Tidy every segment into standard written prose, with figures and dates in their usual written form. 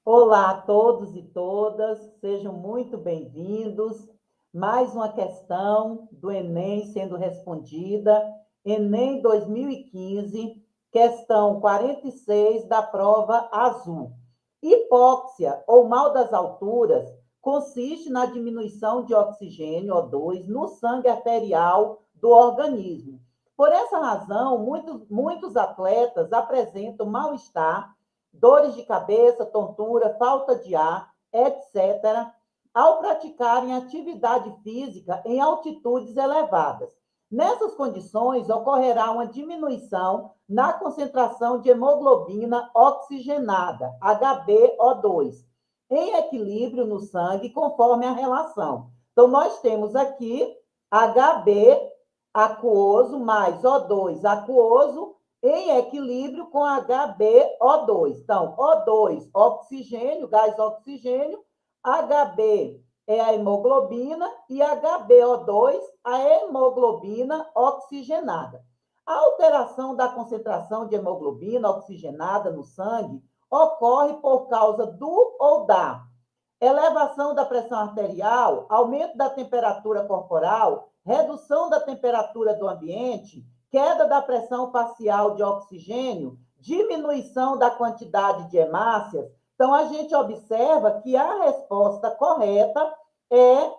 Olá a todos e todas, sejam muito bem-vindos. Mais uma questão do Enem sendo respondida. Enem 2015, questão 46 da prova azul. Hipóxia ou mal das alturas consiste na diminuição de oxigênio, O2, no sangue arterial do organismo. Por essa razão, muitos atletas apresentam mal-estar, dores de cabeça, tontura, falta de ar, etc., ao praticarem atividade física em altitudes elevadas. Nessas condições, ocorrerá uma diminuição na concentração de hemoglobina oxigenada, HbO2, em equilíbrio no sangue, conforme a relação. Então, nós temos aqui Hb aquoso mais O2 aquoso em equilíbrio com HbO2. Então, O2, oxigênio, gás oxigênio, Hb é a hemoglobina e HbO2, a hemoglobina oxigenada. A alteração da concentração de hemoglobina oxigenada no sangue ocorre por causa do ou da elevação da pressão arterial, aumento da temperatura corporal, redução da temperatura do ambiente, queda da pressão parcial de oxigênio, diminuição da quantidade de hemácias. Então, a gente observa que a resposta correta é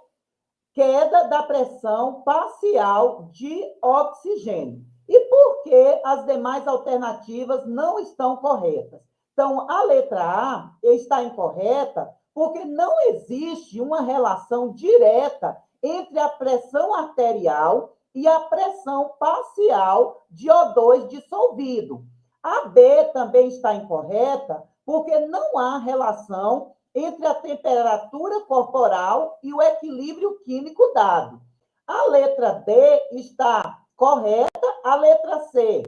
queda da pressão parcial de oxigênio. E por que as demais alternativas não estão corretas? Então, a letra A está incorreta porque não existe uma relação direta entre a pressão arterial e a pressão parcial de O2 dissolvido. A B também está incorreta porque não há relação entre a temperatura corporal e o equilíbrio químico dado. A letra D está correta, a letra C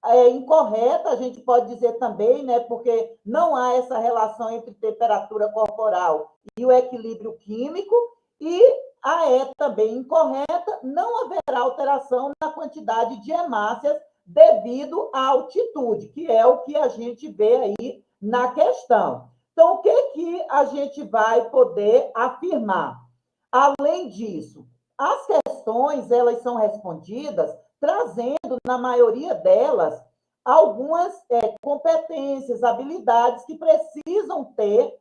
é incorreta, a gente pode dizer também, né, porque não há essa relação entre temperatura corporal e o equilíbrio químico, e a E também incorreta, não haverá alteração na quantidade de hemácias devido à altitude, que é o que a gente vê aí na questão. Então, o que a gente vai poder afirmar? Além disso, as questões, elas são respondidas trazendo, na maioria delas, algumas competências, habilidades que precisam ter,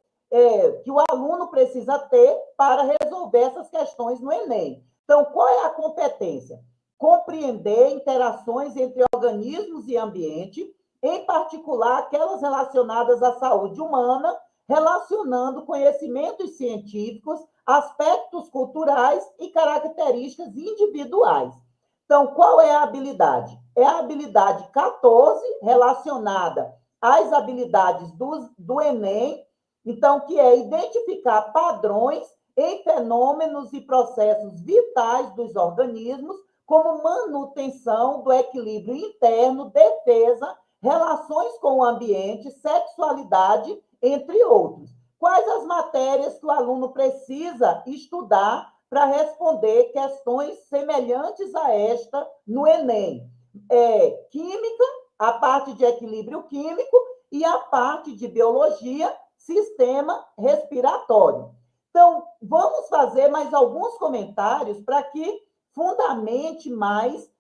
que o aluno precisa ter para resolver essas questões no Enem. Então, qual é a competência? Compreender interações entre organismos e ambiente, em particular aquelas relacionadas à saúde humana, relacionando conhecimentos científicos, aspectos culturais e características individuais. Então, qual é a habilidade? É a habilidade 14, relacionada às habilidades do Enem, então, que é identificar padrões em fenômenos e processos vitais dos organismos, como manutenção do equilíbrio interno, defesa, relações com o ambiente, sexualidade, entre outros. Quais as matérias que o aluno precisa estudar para responder questões semelhantes a esta no Enem? Química, a parte de equilíbrio químico e a parte de biologia, sistema respiratório. Então, vamos fazer mais alguns comentários para que fundamente mais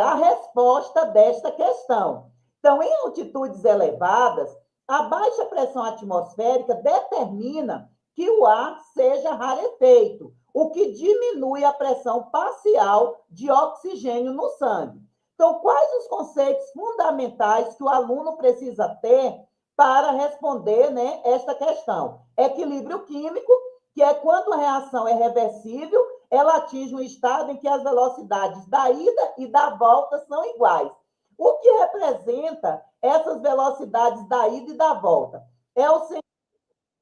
a resposta desta questão. Então, em altitudes elevadas, a baixa pressão atmosférica determina que o ar seja rarefeito, o que diminui a pressão parcial de oxigênio no sangue. Então, quais os conceitos fundamentais que o aluno precisa ter para responder, né, esta questão? Equilíbrio químico, que é quando a reação é reversível, ela atinge um estado em que as velocidades da ida e da volta são iguais. O que representa essas velocidades da ida e da volta? É o sentido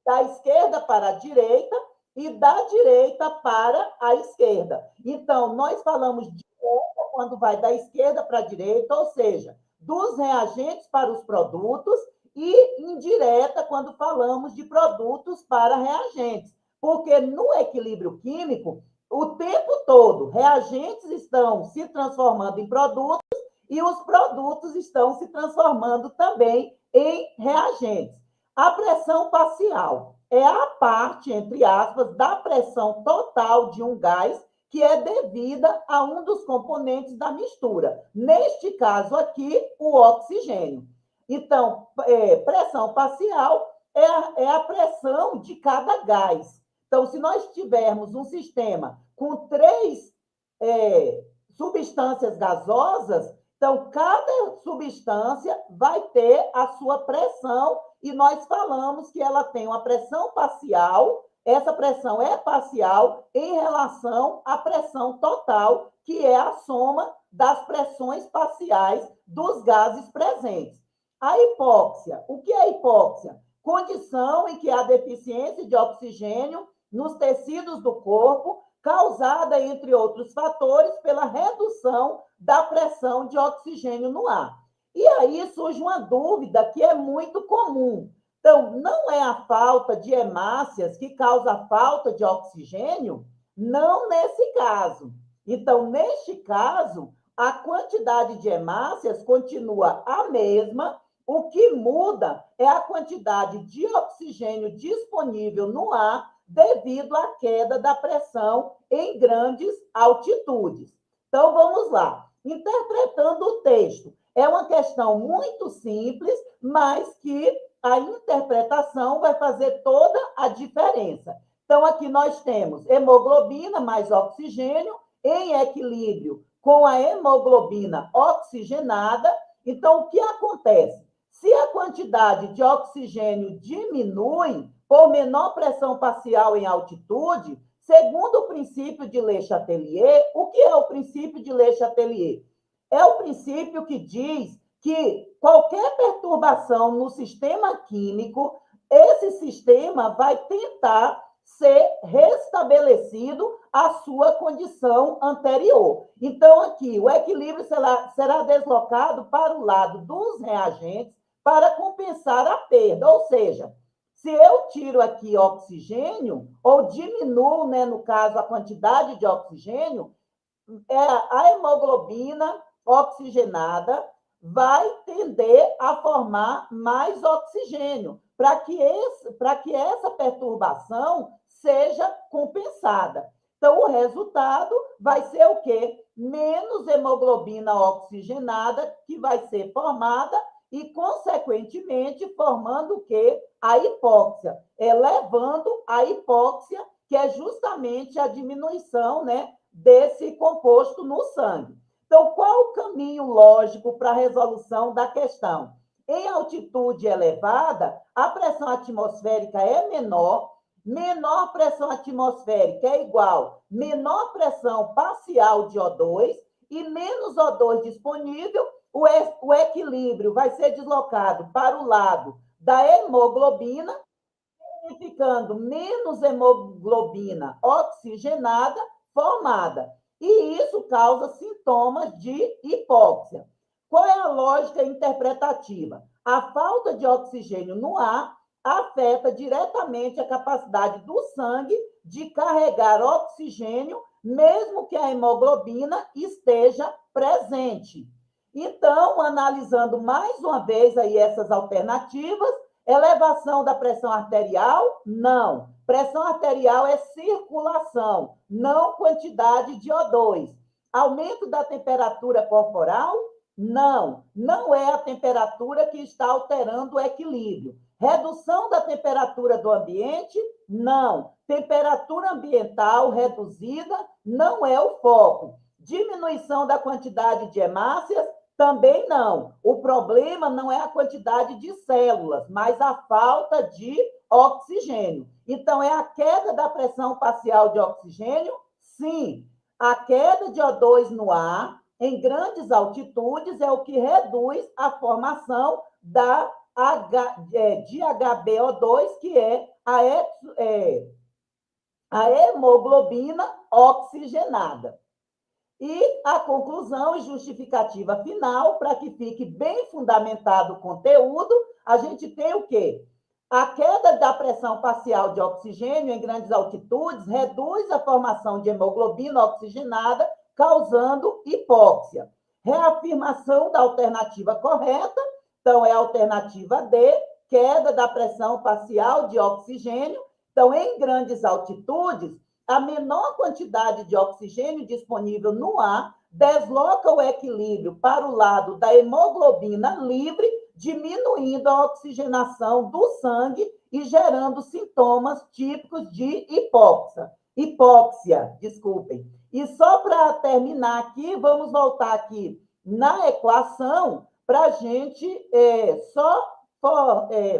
da esquerda para a direita e da direita para a esquerda. Então, nós falamos direta quando vai da esquerda para a direita, ou seja, dos reagentes para os produtos, e indireta quando falamos de produtos para reagentes. Porque no equilíbrio químico, o tempo todo, reagentes estão se transformando em produtos e os produtos estão se transformando também em reagentes. A pressão parcial é a parte, entre aspas, da pressão total de um gás que é devida a um dos componentes da mistura. Neste caso aqui, o oxigênio. Então, pressão parcial é a pressão de cada gás. Então, se nós tivermos um sistema com 3 substâncias gasosas, então, cada substância vai ter a sua pressão e nós falamos que ela tem uma pressão parcial, essa pressão é parcial em relação à pressão total, que é a soma das pressões parciais dos gases presentes. A hipóxia, o que é hipóxia? Condição em que há deficiência de oxigênio nos tecidos do corpo, causada, entre outros fatores, pela redução da pressão de oxigênio no ar. E aí surge uma dúvida que é muito comum. Então, não é a falta de hemácias que causa a falta de oxigênio? Não nesse caso. Então, neste caso, a quantidade de hemácias continua a mesma, o que muda é a quantidade de oxigênio disponível no ar devido à queda da pressão em grandes altitudes. Então, vamos lá. Interpretando o texto. É uma questão muito simples, mas que a interpretação vai fazer toda a diferença. Então, aqui nós temos hemoglobina mais oxigênio em equilíbrio com a hemoglobina oxigenada. Então, o que acontece? Se a quantidade de oxigênio diminui por menor pressão parcial em altitude, segundo o princípio de Le Chatelier, o que é o princípio de Le Chatelier? É o princípio que diz que qualquer perturbação no sistema químico, esse sistema vai tentar ser restabelecido à sua condição anterior. Então, aqui, o equilíbrio será deslocado para o lado dos reagentes para compensar a perda. Ou seja, se eu tiro aqui oxigênio, ou diminuo, né, no caso, a quantidade de oxigênio, a hemoglobina oxigenada vai tender a formar mais oxigênio, para que essa perturbação seja compensada. Então, o resultado vai ser o quê? Menos hemoglobina oxigenada que vai ser formada e, consequentemente, formando o quê? A hipóxia, elevando a hipóxia, que é justamente a diminuição, né, desse composto no sangue. Então, qual o caminho lógico para a resolução da questão? Em altitude elevada, a pressão atmosférica é menor, menor pressão atmosférica é igual menor pressão parcial de O2 e menos O2 disponível, o equilíbrio vai ser deslocado para o lado da hemoglobina, significando menos hemoglobina oxigenada formada. E isso causa sintomas de hipóxia. Qual é a lógica interpretativa? A falta de oxigênio no ar afeta diretamente a capacidade do sangue de carregar oxigênio, mesmo que a hemoglobina esteja presente. Então, analisando mais uma vez aí essas alternativas, elevação da pressão arterial? Não. Pressão arterial é circulação, não quantidade de O2. Aumento da temperatura corporal? Não. Não é a temperatura que está alterando o equilíbrio. Redução da temperatura do ambiente? Não. Temperatura ambiental reduzida não é o foco. Diminuição da quantidade de hemácias? Também não. O problema não é a quantidade de células, mas a falta de oxigênio. Então, é a queda da pressão parcial de oxigênio? Sim. A queda de O2 no ar, em grandes altitudes, é o que reduz a formação de HbO2, que é a hemoglobina oxigenada. E a conclusão e justificativa final, para que fique bem fundamentado o conteúdo, a gente tem o quê? A queda da pressão parcial de oxigênio em grandes altitudes reduz a formação de hemoglobina oxigenada, causando hipóxia. Reafirmação da alternativa correta, então é a alternativa D, queda da pressão parcial de oxigênio. Então, em grandes altitudes, a menor quantidade de oxigênio disponível no ar desloca o equilíbrio para o lado da hemoglobina livre, diminuindo a oxigenação do sangue e gerando sintomas típicos de hipóxia, desculpem. E só para terminar aqui, vamos voltar aqui na equação para a gente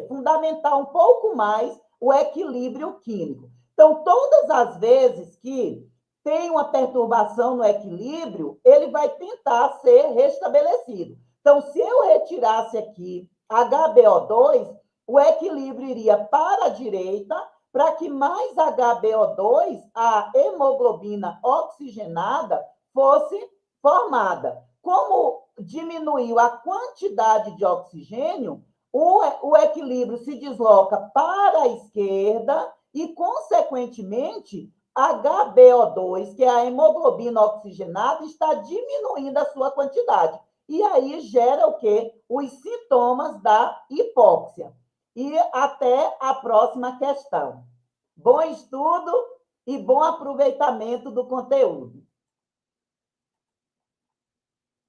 fundamentar um pouco mais o equilíbrio químico. Então, todas as vezes que tem uma perturbação no equilíbrio, ele vai tentar ser restabelecido. Então, se eu retirasse aqui HBO2, o equilíbrio iria para a direita, para que mais HBO2, a hemoglobina oxigenada, fosse formada. Como diminuiu a quantidade de oxigênio, o equilíbrio se desloca para a esquerda e, consequentemente, HBO2, que é a hemoglobina oxigenada, está diminuindo a sua quantidade. E aí gera o quê? Os sintomas da hipóxia. E até a próxima questão. Bom estudo e bom aproveitamento do conteúdo.